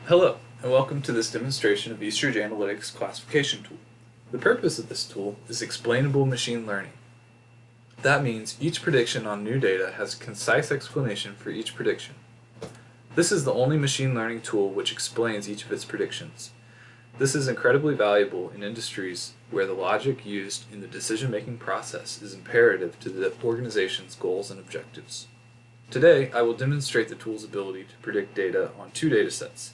Hello, and welcome to this demonstration of Eastridge Analytics classification tool. The purpose of this tool is explainable machine learning. That means each prediction on new data has a concise explanation for each prediction. This is the only machine learning tool which explains each of its predictions. This is incredibly valuable in industries where the logic used in the decision-making process is imperative to the organization's goals and objectives. Today, I will demonstrate the tool's ability to predict data on two datasets.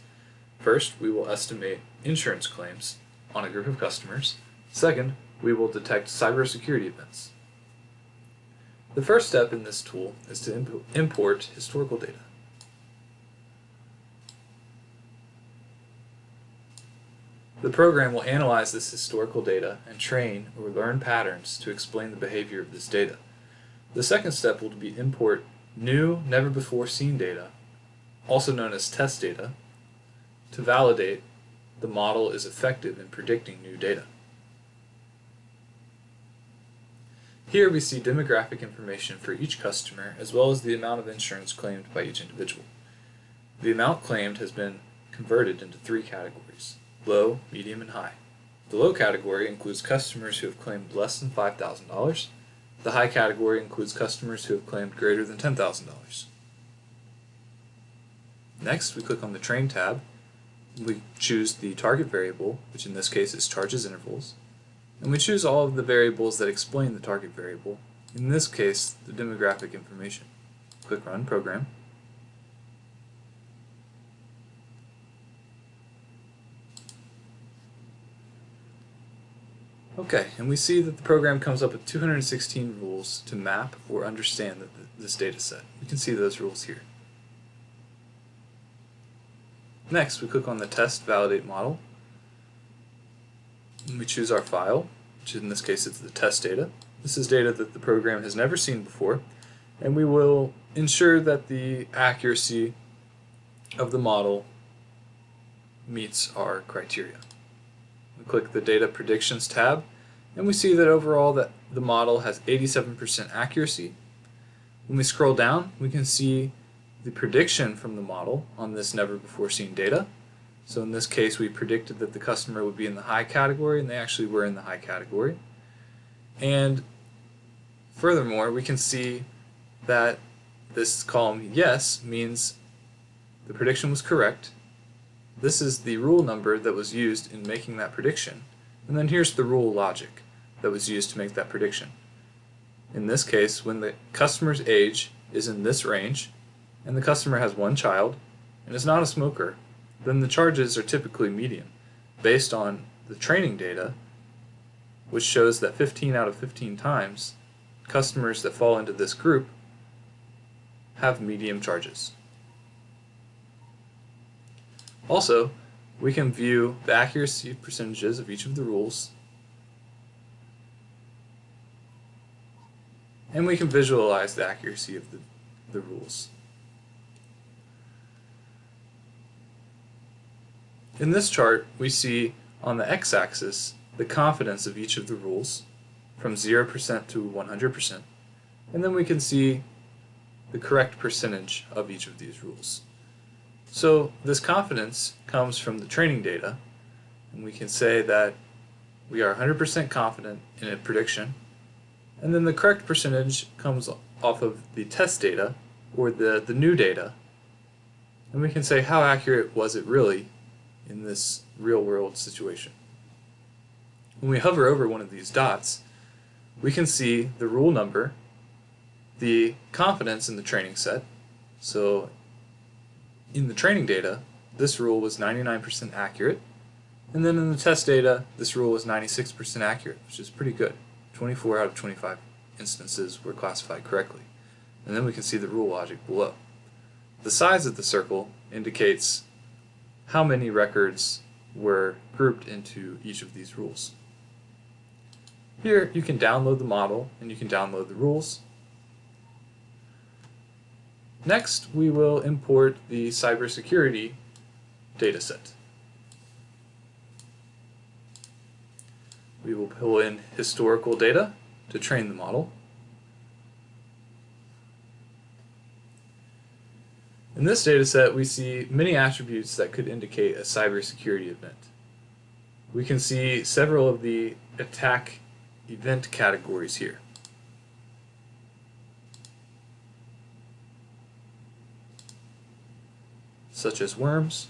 First, we will estimate insurance claims on a group of customers. Second, we will detect cybersecurity events. The first step in this tool is to import historical data. The program will analyze this historical data and train or learn patterns to explain the behavior of this data. The second step will be import new, never-before-seen data, also known as test data, to validate the model is effective in predicting new data. Here we see demographic information for each customer as well as the amount of insurance claimed by each individual. The amount claimed has been converted into three categories: low, medium, and high. The low category includes customers who have claimed less than $5,000. The high category includes customers who have claimed greater than $10,000. Next, we click on the Train tab. We choose the target variable, which in this case is charges intervals, and we choose all of the variables that explain the target variable, in this case the demographic information. Click Run Program. Okay, and we see that the program comes up with 216 rules to map or understand this data set. We can see those rules here. Next, we click on the Test Validate Model, and we choose our file, which in this case is the test data. This is data that the program has never seen before, and we will ensure that the accuracy of the model meets our criteria. We click the Data Predictions tab, and we see that overall that the model has 87% accuracy. When we scroll down, we can see the prediction from the model on this never-before-seen data. So in this case, we predicted that the customer would be in the high category, and they actually were in the high category. And furthermore, we can see that this column yes means the prediction was correct. This is the rule number that was used in making that prediction. And then here's the rule logic that was used to make that prediction. In this case, when the customer's age is in this range, and the customer has one child and is not a smoker, then the charges are typically medium, based on the training data, which shows that 15 out of 15 times customers that fall into this group have medium charges. Also, we can view the accuracy percentages of each of the rules, and we can visualize the accuracy of the rules. In this chart, we see on the x-axis the confidence of each of the rules from 0% to 100%, and then we can see the correct percentage of each of these rules. So this confidence comes from the training data, and we can say that we are 100% confident in a prediction, and then the correct percentage comes off of the test data, or the new data, and we can say how accurate was it really in this real-world situation. When we hover over one of these dots, we can see the rule number, the confidence in the training set. So in the training data, this rule was 99% accurate, and then in the test data, this rule was 96% accurate, which is pretty good. 24 out of 25 instances were classified correctly. And then we can see the rule logic below. The size of the circle indicates how many records were grouped into each of these rules. Here you can download the model and you can download the rules. Next, we will import the cybersecurity dataset. We will pull in historical data to train the model. In this data set, we see many attributes that could indicate a cybersecurity event. We can see several of the attack event categories here. Such as worms.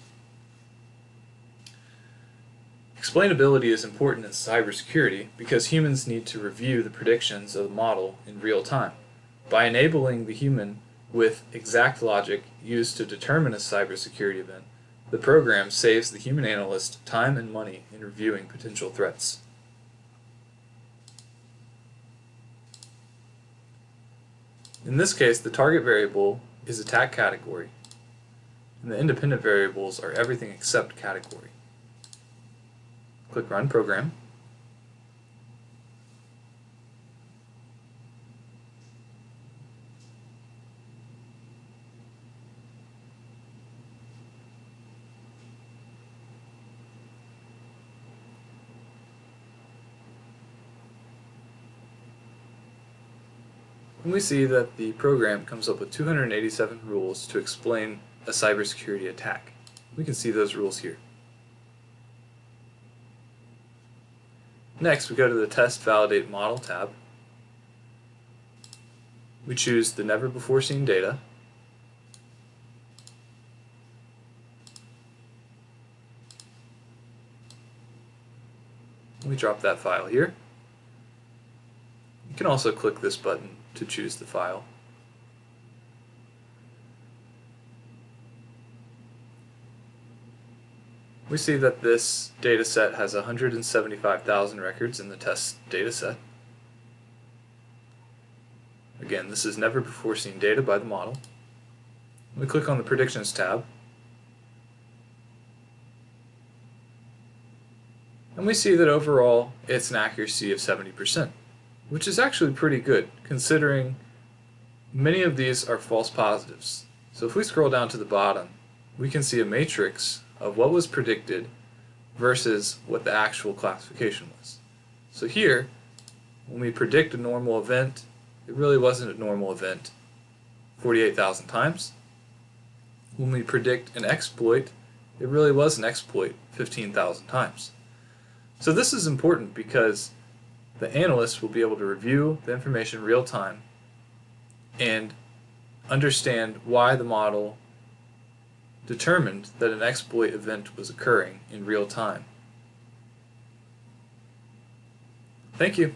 Explainability is important in cybersecurity because humans need to review the predictions of the model in real time. By enabling the human with exact logic used to determine a cybersecurity event, the program saves the human analyst time and money in reviewing potential threats. In this case, the target variable is attack category, and the independent variables are everything except category. Click Run Program. And we see that the program comes up with 287 rules to explain a cybersecurity attack. We can see those rules here. Next, we go to the Test Validate Model tab. We choose the Never Before Seen Data. We drop that file here. You can also click this button to choose the file. We see that this data set has 175,000 records in the test data set. Again, this is never before seen data by the model. We click on the Predictions tab, and we see that overall it's an accuracy of 70%, which is actually pretty good considering many of these are false positives. So if we scroll down to the bottom, we can see a matrix of what was predicted versus what the actual classification was. So here, when we predict a normal event, it really wasn't a normal event 48,000 times. When we predict an exploit, it really was an exploit 15,000 times. So this is important because the analyst will be able to review the information real time and understand why the model determined that an exploit event was occurring in real time. Thank you.